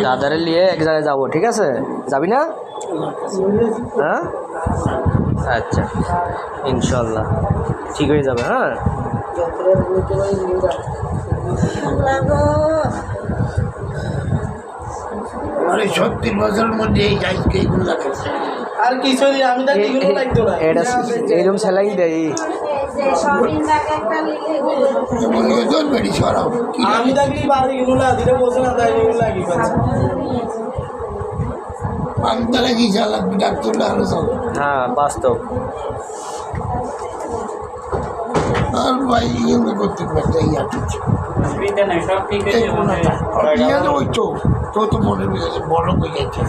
দাদারে নিয়ে এক জায়গায় যাবো, ঠিক আছে? যাবি না? হ্যাঁ, আচ্ছা, ইনশাল্লাহ ঠিক হয়ে যাবে। হ্যাঁ, মানে 70 বছরের মধ্যে এই গাইকে এগুলো লাগাচ্ছে আর কিছু আমি তো এগুলো লাগতো না। এটা এইরকম সেলাই দেয়। আমি থাকলে বাড়ি এগুলো দিলে বসে না তাই এগুলো লাগি পান্তা লাগি চালাক ডাক্তার আরো সব। হ্যাঁ, বাস্তব। আর ভাই এগুলো করতে পারছে ওই তো তো মনে হয়েছে বড় হয়ে যাচ্ছে।